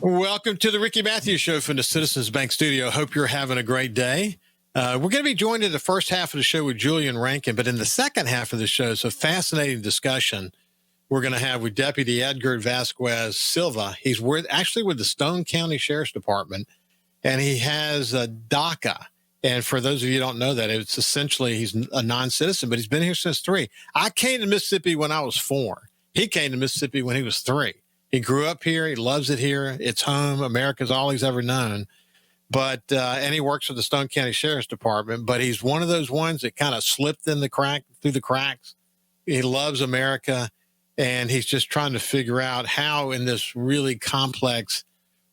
Welcome to the Ricky Matthews Show from the Citizens Bank Studio. Hope you're having a great day. We're going to be joined in the first half of the show with Julian Rankin, but in the second half of the show, it's a fascinating discussion we're going to have with Deputy Edgar Vasquez Silva. He's actually with the Stone County Sheriff's Department, and he has a DACA. And for those of you who don't know that, it's essentially he's a non-citizen, but he's been here since 3. I came to Mississippi when I was 4. He came to Mississippi when he was 3. He grew up here. He loves it here. It's home. America's all he's ever known. But and he works for the Stone County Sheriff's Department. But he's one of those ones that kind of slipped through the cracks. He loves America, and he's just trying to figure out how, in this really complex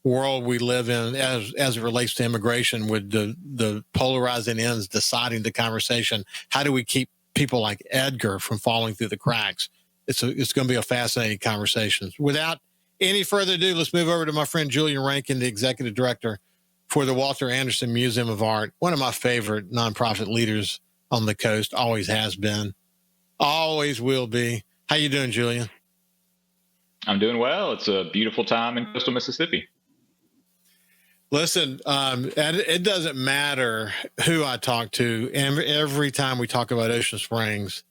world we live in, as it relates to immigration, with the polarizing ends deciding the conversation, how do we keep people like Edgar from falling through the cracks? It's going to be a fascinating conversation. Without any further ado, let's move over to my friend Julian Rankin, the executive director for the Walter Anderson Museum of Art, one of my favorite nonprofit leaders on the coast, always has been, always will be. How you doing, Julian? I'm doing well. It's a beautiful time in coastal Mississippi. Listen, it doesn't matter who I talk to. Every time we talk about Ocean Springs,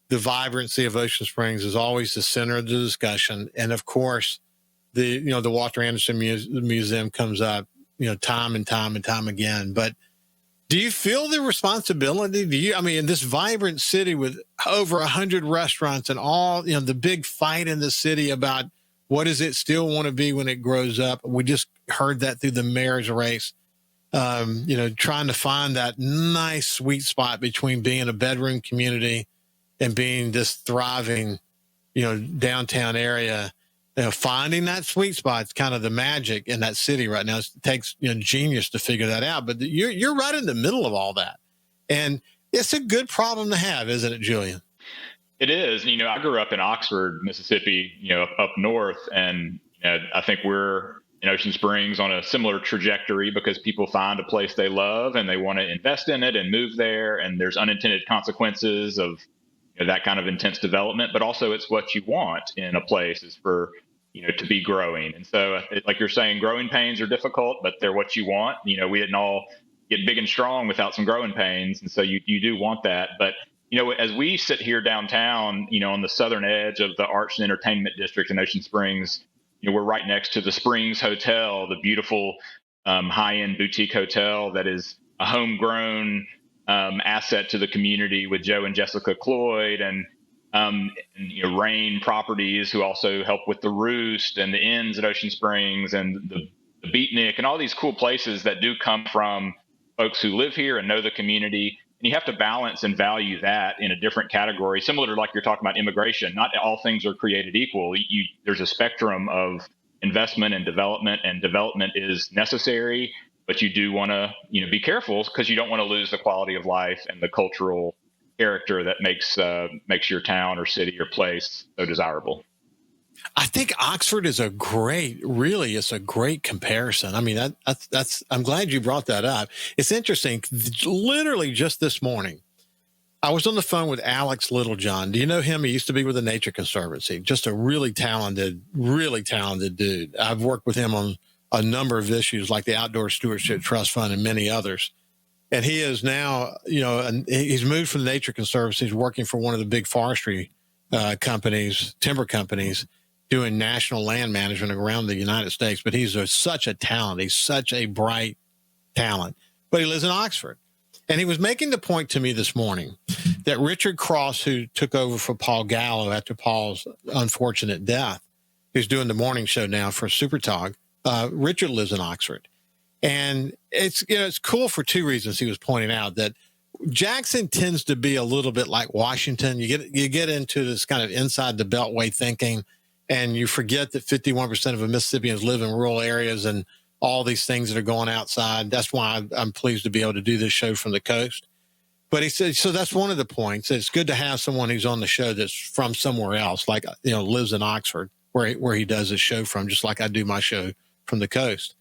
the vibrancy of Ocean Springs is always the center of the discussion. And of course, the Walter Anderson Museum comes up, time and time and time again. But do you feel the responsibility? In this vibrant city with over 100 restaurants and all, the big fight in the city about what does it still want to be when it grows up? We just heard that through the mayor's race, trying to find that nice sweet spot between being a bedroom community and being this thriving, downtown area. Finding that sweet spot is kind of the magic in that city right now. It takes genius to figure that out. But you're right in the middle of all that. And it's a good problem to have, isn't it, Julian? It is. I grew up in Oxford, Mississippi, up north. And I think we're in Ocean Springs on a similar trajectory because people find a place they love and they want to invest in it and move there. And there's unintended consequences of that kind of intense development, but also it's what you want in a place is for, to be growing. And so like you're saying, growing pains are difficult, but they're what you want. We didn't all get big and strong without some growing pains. And so you do want that. But, as we sit here downtown, on the southern edge of the Arts and Entertainment District in Ocean Springs, we're right next to the Springs Hotel, the beautiful high-end boutique hotel that is a homegrown asset to the community with Joe and Jessica Cloyd and Rain Properties, who also help with the Roost and the Inns at Ocean Springs and the Beatnik and all these cool places that do come from folks who live here and know the community. And you have to balance and value that in a different category, similar to like you're talking about immigration. Not all things are created equal. There's a spectrum of investment and development is necessary. But you do want to, be careful because you don't want to lose the quality of life and the cultural character that makes your town or city or place so desirable. I think Oxford is a great comparison. I'm glad you brought that up. It's interesting. Literally just this morning, I was on the phone with Alex Littlejohn. Do you know him? He used to be with the Nature Conservancy. Just a really talented dude. I've worked with him on a number of issues like the Outdoor Stewardship Trust Fund and many others. And he is now, he's moved from the Nature Conservancy. He's working for one of the big forestry companies, timber companies, doing national land management around the United States. But he's such a talent. He's such a bright talent. But he lives in Oxford. And he was making the point to me this morning that Richard Cross, who took over for Paul Gallo after Paul's unfortunate death, who's doing the morning show now for SuperTalk, Richard lives in Oxford. And it's cool for 2 reasons. He was pointing out that Jackson tends to be a little bit like Washington. You get into this kind of inside the beltway thinking, and you forget that 51% of Mississippians live in rural areas and all these things that are going outside. That's why I'm pleased to be able to do this show from the coast. But he said, so that's one of the points. It's good to have someone who's on the show that's from somewhere else, like, lives in Oxford, where he does his show from, just like I do my show from the coast.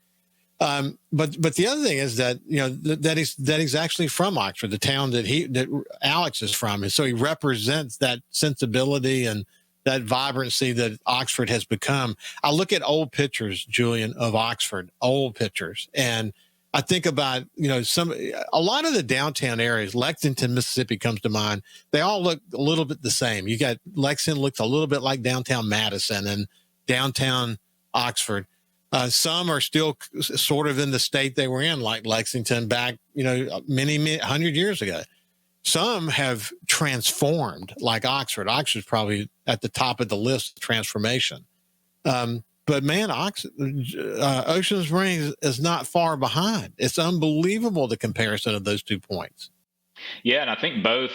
But the other thing is that, that he's actually from Oxford, the town that Alex is from. And so he represents that sensibility and that vibrancy that Oxford has become. I look at old pictures, Julian, of Oxford, old pictures, and I think about, a lot of the downtown areas. Lexington, Mississippi comes to mind. They all look a little bit the same. You got Lexington looks a little bit like downtown Madison and downtown Oxford. Some are still sort of in the state they were in, like Lexington back, many 100 years ago. Some have transformed, like Oxford. Oxford's probably at the top of the list of transformation. But man, Ocean Springs is not far behind. It's unbelievable, the comparison of those 2 points. Yeah, and I think both,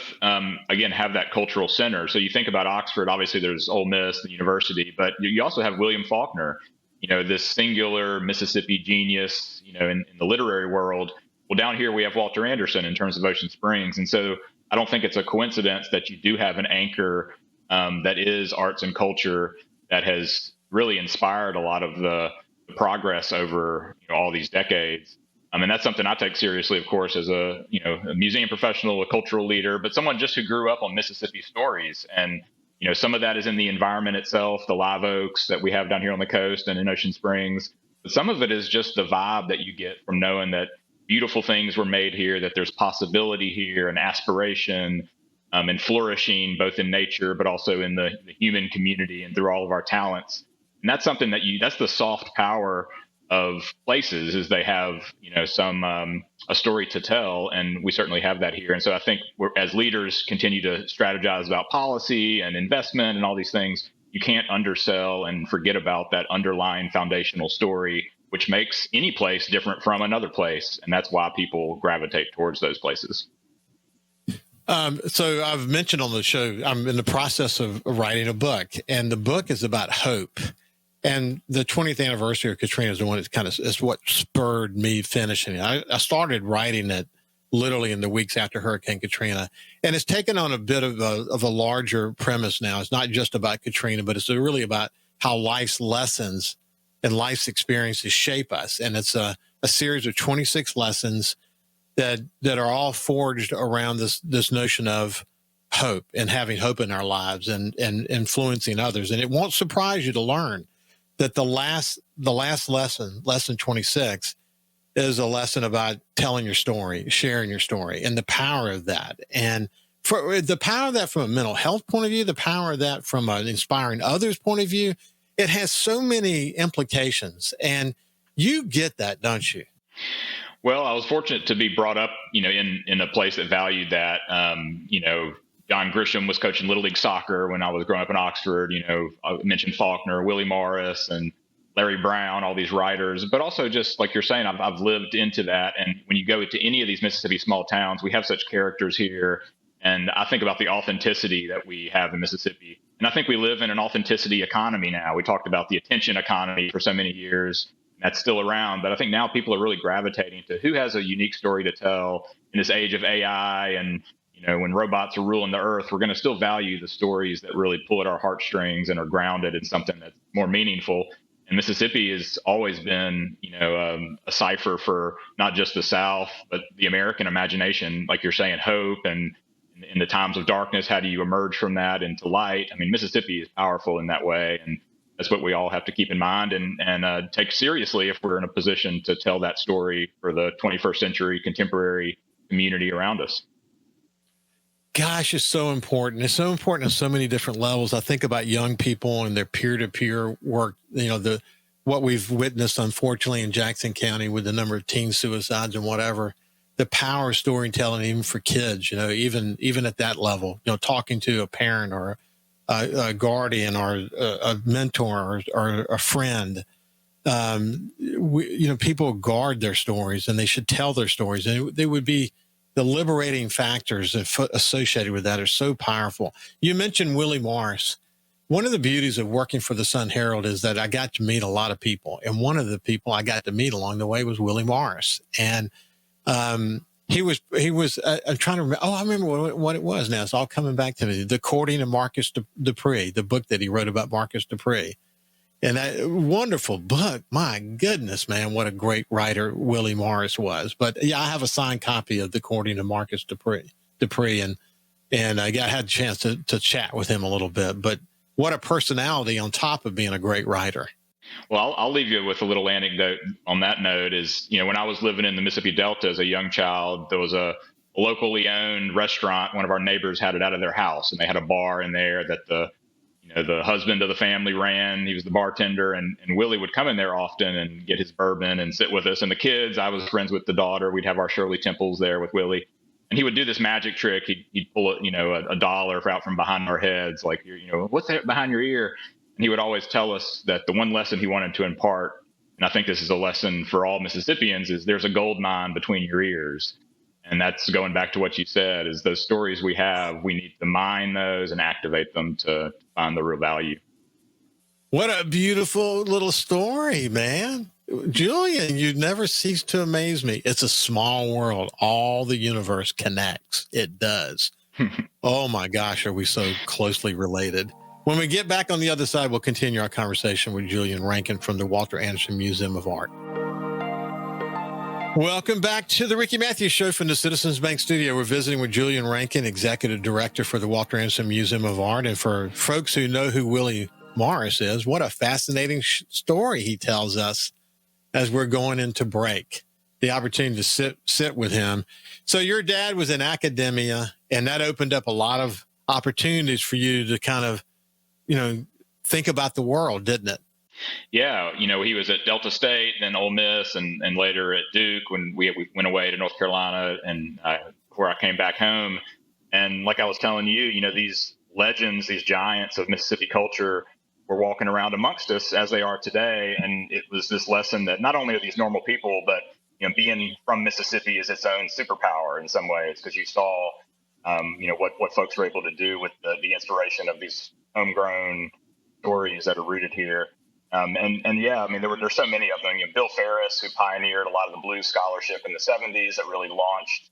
again, have that cultural center. So you think about Oxford, obviously there's Ole Miss, the university, but you also have William Faulkner, this singular Mississippi genius, in the literary world. Well, down here we have Walter Anderson in terms of Ocean Springs. And so I don't think it's a coincidence that you do have an anchor that is arts and culture that has really inspired a lot of the progress over all these decades. I mean, that's something I take seriously, of course, as a museum professional, a cultural leader, but someone just who grew up on Mississippi stories. And some of that is in the environment itself, the live oaks that we have down here on the coast and in Ocean Springs. But some of it is just the vibe that you get from knowing that beautiful things were made here, that there's possibility here and aspiration and flourishing, both in nature, but also in the human community and through all of our talents. And that's something that's the soft power of places, is they have, a story to tell. And we certainly have that here. And so I think as leaders continue to strategize about policy and investment and all these things, you can't undersell and forget about that underlying foundational story, which makes any place different from another place. And that's why people gravitate towards those places. So I've mentioned on the show, I'm in the process of writing a book, and the book is about hope. And the 20th anniversary of Katrina is the one is what spurred me finishing it. I started writing it literally in the weeks after Hurricane Katrina, and it's taken on a bit of a larger premise now. It's not just about Katrina, but it's really about how life's lessons and life's experiences shape us. And it's a series of 26 lessons that are all forged around this notion of hope and having hope in our lives and influencing others. And it won't surprise you to learn that the last lesson, lesson 26, is a lesson about telling your story, sharing your story, and the power of that. And for the power of that from a mental health point of view, the power of that from an inspiring others point of view, it has so many implications. And you get that, don't you? Well, I was fortunate to be brought up, in a place that valued that. John Grisham was coaching Little League soccer when I was growing up in Oxford. I mentioned Faulkner, Willie Morris, and Larry Brown, all these writers. But also, just like you're saying, I've lived into that. And when you go to any of these Mississippi small towns, we have such characters here. And I think about the authenticity that we have in Mississippi. And I think we live in an authenticity economy now. We talked about the attention economy for so many years. That's still around. But I think now people are really gravitating to who has a unique story to tell in this age of AI. And, when robots are ruling the earth, we're going to still value the stories that really pull at our heartstrings and are grounded in something that's more meaningful. And Mississippi has always been, a cipher for not just the South, but the American imagination, like you're saying, hope. And in the times of darkness, how do you emerge from that into light? I mean, Mississippi is powerful in that way. And that's what we all have to keep in mind and take seriously if we're in a position to tell that story for the 21st century contemporary community around us. Gosh, it's so important. It's so important on so many different levels. I think about young people and their peer-to-peer work, what we've witnessed, unfortunately, in Jackson County with the number of teen suicides and whatever, the power of storytelling, even for kids, even at that level, talking to a parent or a guardian or a mentor or a friend. People guard their stories, and they should tell their stories. And they would be the liberating factors associated with that are so powerful. You mentioned Willie Morris. One of the beauties of working for the Sun Herald is that I got to meet a lot of people. And one of the people I got to meet along the way was Willie Morris. And he was I'm trying to remember. Oh, I remember what it was now. It's all coming back to me. The Courting of Marcus Dupree, the book that he wrote about Marcus Dupree. And that wonderful book. My goodness, man, what a great writer Willie Morris was. But yeah, I have a signed copy of The Courting of Marcus Dupree, and I had a chance to chat with him a little bit. But what a personality on top of being a great writer. Well, I'll leave you with a little anecdote on that note is, when I was living in the Mississippi Delta as a young child, there was a locally owned restaurant. One of our neighbors had it out of their house, and they had a bar in there that the husband of the family ran. He was the bartender, and Willie would come in there often and get his bourbon and sit with us. And the kids, I was friends with the daughter. We'd have our Shirley Temples there with Willie. And he would do this magic trick. He'd pull a dollar out from behind our heads, like, what's that behind your ear? And he would always tell us that the one lesson he wanted to impart, and I think this is a lesson for all Mississippians, is there's a gold mine between your ears. And that's going back to what you said, is those stories we have, we need to mine those and activate them to find the real value. What a beautiful little story, man. Julian, you never cease to amaze me. It's a small world. All the universe connects. It does. Oh my gosh, are we so closely related? When we get back on the other side, we'll continue our conversation with Julian Rankin from the Walter Anderson Museum of Art. Welcome back to the Ricky Matthews Show from the Citizens Bank Studio. We're visiting with Julian Rankin, Executive Director for the Walter Anderson Museum of Art. And for folks who know who Willie Morris is, what a fascinating story he tells us as we're going into break. The opportunity to sit with him. So your dad was in academia, and that opened up a lot of opportunities for you to kind of, think about the world, didn't it? Yeah, he was at Delta State, then Ole Miss, and later at Duke when we went away to North Carolina, and where I came back home. And like I was telling you, these legends, these giants of Mississippi culture were walking around amongst us as they are today. And it was this lesson that not only are these normal people, but being from Mississippi is its own superpower in some ways, because you saw, what folks were able to do with the inspiration of these homegrown stories that are rooted here. There's so many of them. Bill Ferris, who pioneered a lot of the blues scholarship in the 70s, that really launched,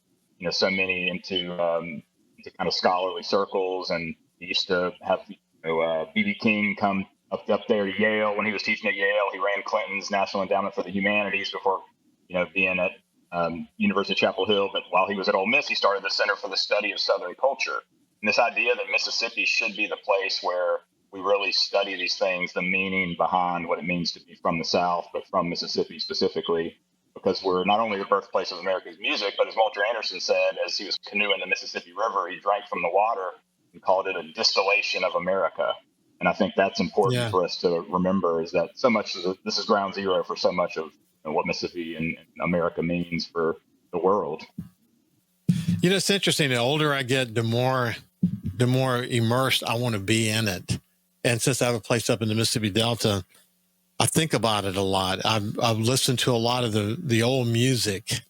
so many into kind of scholarly circles. And he used to have, B.B. King come up there to Yale when he was teaching at Yale. He ran Clinton's National Endowment for the Humanities before, being at University of Chapel Hill. But while he was at Ole Miss, he started the Center for the Study of Southern Culture. And this idea that Mississippi should be the place where we really study these things, the meaning behind what it means to be from the South, but from Mississippi specifically, because we're not only the birthplace of America's music, but as Walter Anderson said, as he was canoeing the Mississippi River, he drank from the water and called it a distillation of America. And I think that's important for us to remember, is that so much of this is ground zero for so much of what Mississippi and America means for the world. It's interesting. The older I get, the more immersed I want to be in it. And since I have a place up in the Mississippi Delta, I think about it a lot. I've listened to a lot of the old music.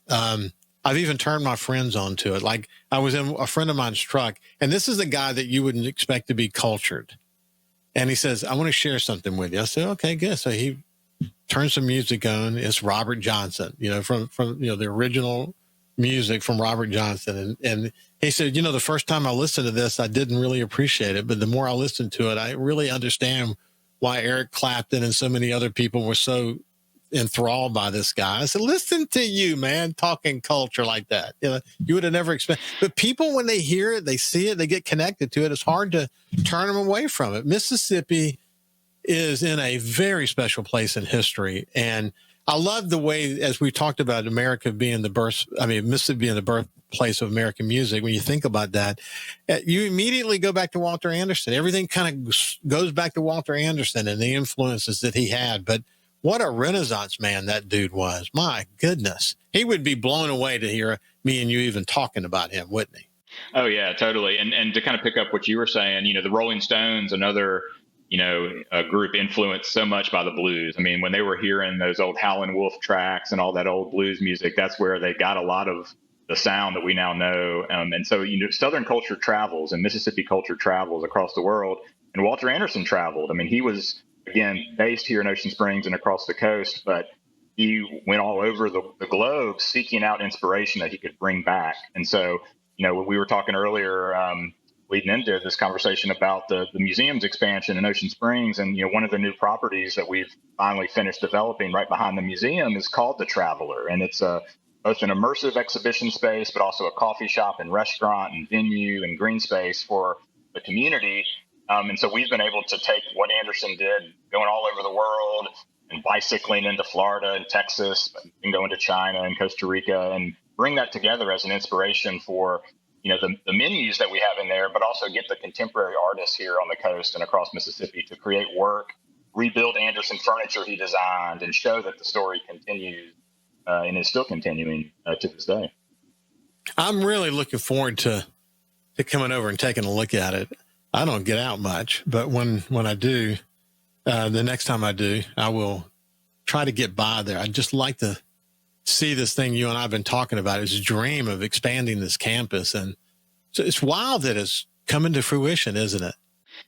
I've even turned my friends onto it. Like I was in a friend of mine's truck, and this is a guy that you wouldn't expect to be cultured. And he says, I want to share something with you. I said, okay, good. So he turned some music on. It's Robert Johnson, from the original music from Robert Johnson. And he said, the first time I listened to this, I didn't really appreciate it. But the more I listened to it, I really understand why Eric Clapton and so many other people were so enthralled by this guy. I said, listen to you, man, talking culture like that. You would have never expected. But people, when they hear it, they see it, they get connected to it. It's hard to turn them away from it. Mississippi is in a very special place in history. And I love the way, as we talked about Mississippi being the birthplace of American music. When you think about that, you immediately go back to Walter Anderson. Everything kind of goes back to Walter Anderson and the influences that he had. But what a Renaissance man that dude was. My goodness. He would be blown away to hear me and you even talking about him, wouldn't he? Oh, yeah, totally. And to kind of pick up what you were saying, the Rolling Stones, another a group influenced so much by the blues. I mean, when they were hearing those old Howlin' Wolf tracks and all that old blues music, that's where they got a lot of the sound that we now know. And so, Southern culture travels and Mississippi culture travels across the world. And Walter Anderson traveled. I mean, he was, again, based here in Ocean Springs and across the coast, but he went all over the globe seeking out inspiration that he could bring back. And so, we were talking earlier, leading into this conversation about the museum's expansion in Ocean Springs. And, one of the new properties that we've finally finished developing right behind the museum is called The Traveler. And it's both an immersive exhibition space, but also a coffee shop and restaurant and venue and green space for the community. And so we've been able to take what Anderson did, going all over the world and bicycling into Florida and Texas and going to China and Costa Rica, and bring that together as an inspiration for, the menus that we have in there, but also get the contemporary artists here on the coast and across Mississippi to create work, rebuild Anderson furniture he designed, and show that the story continues and is still continuing to this day. I'm really looking forward to coming over and taking a look at it. I don't get out much, but when I do, the next time I do, I will try to get by there. I'd just like to see this thing you and I have been talking about, this dream of expanding this campus. And so it's wild that it's coming to fruition, isn't it?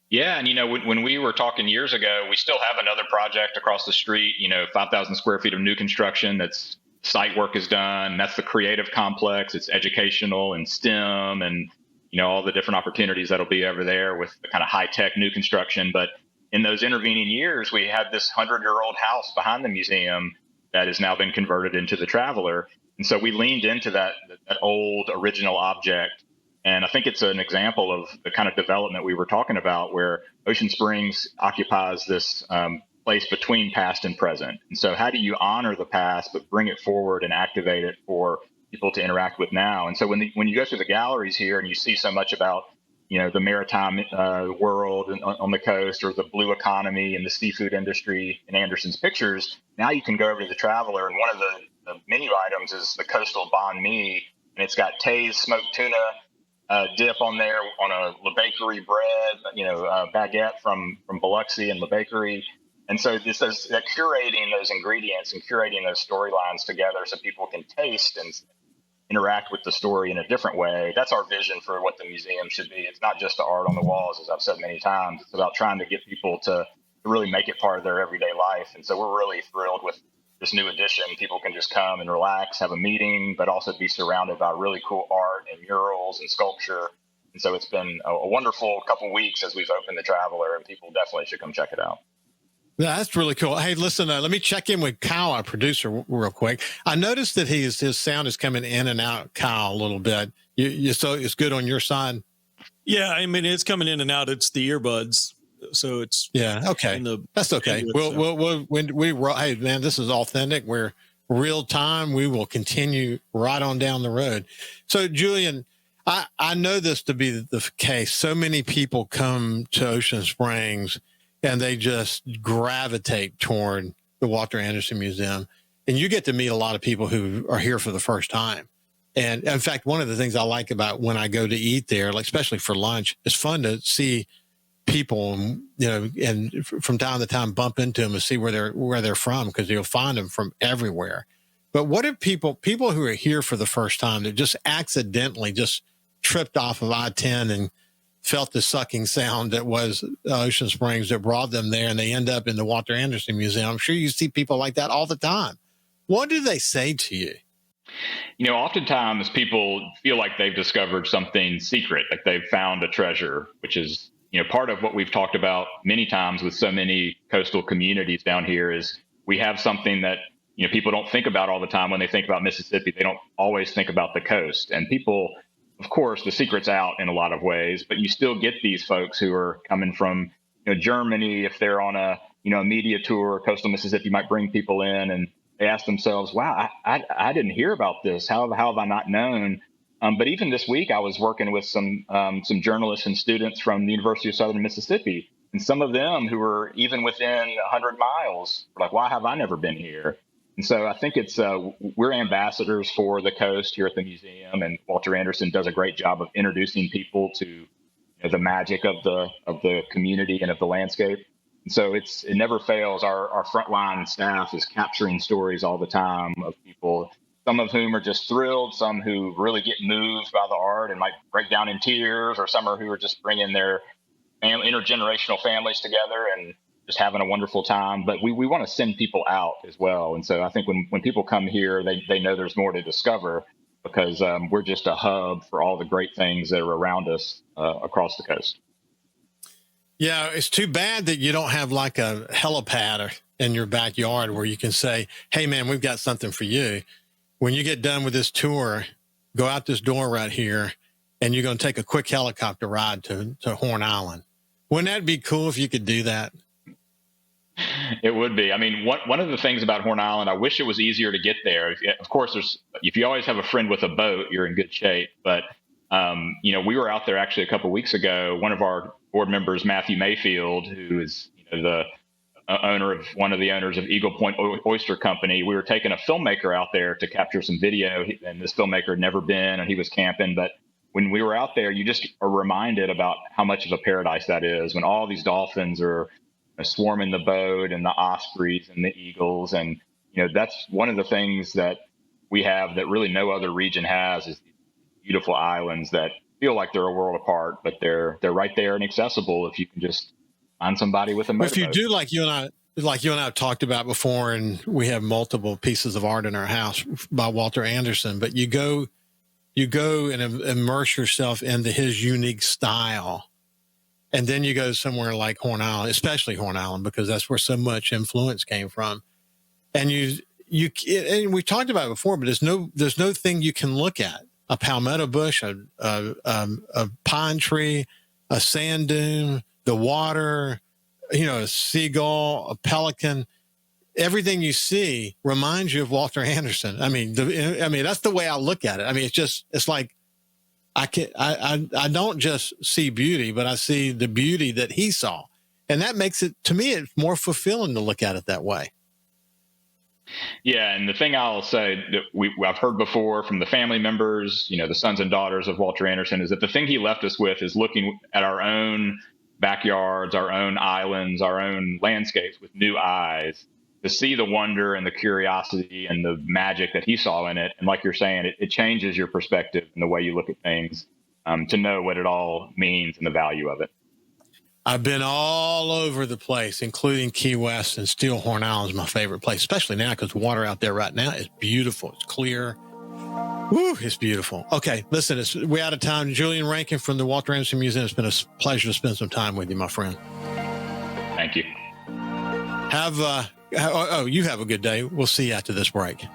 Yeah. And, when we were talking years ago, we still have another project across the street, 5,000 square feet of new construction. That's site work is done. That's the creative complex. It's educational and STEM and, all the different opportunities that'll be over there with the kind of high tech new construction. But in those intervening years, we had this 100-year-old house behind the museum that has now been converted into the Traveler. And so we leaned into that old original object. And I think it's an example of the kind of development we were talking about, where Ocean Springs occupies this place between past and present. And so how do you honor the past, but bring it forward and activate it for people to interact with now? And so when you go through the galleries here and you see so much about, the maritime world on the coast, or the blue economy and the seafood industry in Anderson's pictures, now you can go over to the Traveler, and one of the menu items is the coastal banh mi, and it's got Tay's smoked tuna dip on there on a La Bakery bread, baguette from Biloxi and La Bakery. And so this is curating those ingredients and curating those storylines together so people can taste and interact with the story in a different way. That's our vision for what the museum should be. It's not just the art on the walls, as I've said many times. It's about trying to get people to really make it part of their everyday life. And so we're really thrilled with this new addition. People can just come and relax, have a meeting, but also be surrounded by really cool art and murals and sculpture. And so it's been a wonderful couple of weeks as we've opened the Traveler, and people definitely should come check it out. That's really cool. Hey, listen, let me check in with Kyle, our producer, real quick. I noticed that his sound is coming in and out, Kyle, a little bit. So it's good on your side? Yeah, I mean, it's coming in and out. It's the earbuds. So it's okay. That's okay. Hey man, this is authentic. We're real time. We will continue right on down the road. So Julian, I know this to be the case. So many people come to Ocean Springs and they just gravitate toward the Walter Anderson Museum, and you get to meet a lot of people who are here for the first time. And in fact, one of the things I like about when I go to eat there, like especially for lunch, it's fun to see people, and from time to time bump into them and see where they're from, because you'll find them from everywhere. But what if people who are here for the first time that just accidentally just tripped off of I-10 and felt the sucking sound that was Ocean Springs that brought them there, and they end up in the Walter Anderson Museum? I'm sure you see people like that all the time. What do they say to you? Oftentimes people feel like they've discovered something secret, like they've found a treasure, which is, part of what we've talked about many times with so many coastal communities down here is we have something that, people don't think about all the time when they think about Mississippi. They don't always think about the coast. And people, of course, the secret's out in a lot of ways, but you still get these folks who are coming from, Germany. If they're on a media tour, coastal Mississippi might bring people in, and they ask themselves, wow, I didn't hear about this. How have I not known? But even this week, I was working with some journalists and students from the University of Southern Mississippi, and some of them who were even within 100 miles were like, why have I never been here? And so I think it's we're ambassadors for the coast here at the museum, and Walter Anderson does a great job of introducing people to the magic of the community and of the landscape. And so it never fails. Our frontline staff is capturing stories all the time of people, some of whom are just thrilled, some who really get moved by the art and might break down in tears, or some who are just bringing their intergenerational families together and just having a wonderful time. But we want to send people out as well. And so I think when people come here, they know there's more to discover, because we're just a hub for all the great things that are around us across the coast. Yeah, it's too bad that you don't have like a helipad in your backyard where you can say, hey, man, we've got something for you. When you get done with this tour, go out this door right here, and you're going to take a quick helicopter ride to Horn Island. Wouldn't that be cool if you could do that? It would be. I mean, one of the things about Horn Island, I wish it was easier to get there. Of course, if you always have a friend with a boat, you're in good shape. But we were out there actually a couple of weeks ago. One of our board members, Matthew Mayfield, who is the one of the owners of Eagle Point Oyster Company, we were taking a filmmaker out there to capture some video, and this filmmaker had never been, and he was camping. But when we were out there, you just are reminded about how much of a paradise that is when all these dolphins are swarming the boat, and the ospreys and the eagles. And that's one of the things that we have that really no other region has, is these beautiful islands that feel like they're a world apart, but they're right there and accessible if you can just find somebody with a motorboat. If you do like you and I have talked about before, and we have multiple pieces of art in our house by Walter Anderson, but you go and immerse yourself into his unique style. And then you go somewhere like Horn Island, especially Horn Island, because that's where so much influence came from. And and we talked about it before, but there's no thing you can look at: a palmetto bush, a pine tree, a sand dune, the water, a seagull, a pelican. Everything you see reminds you of Walter Anderson. I mean, that's the way I look at it. I mean, it's like, I don't just see beauty, but I see the beauty that he saw. And that makes it, to me, it's more fulfilling to look at it that way. Yeah. And the thing I'll say that I've heard before from the family members, the sons and daughters of Walter Anderson, is that the thing he left us with is looking at our own backyards, our own islands, our own landscapes with new eyes, to see the wonder and the curiosity and the magic that he saw in it. And like you're saying, it changes your perspective and the way you look at things, to know what it all means and the value of it. I've been all over the place, including Key West, and still Horn Island is my favorite place, especially now because the water out there right now is beautiful. It's clear. Woo, it's beautiful. Okay, listen, we're out of time. Julian Rankin from the Walter Anderson Museum. It's been a pleasure to spend some time with you, my friend. Thank you. You have a good day. We'll see you after this break.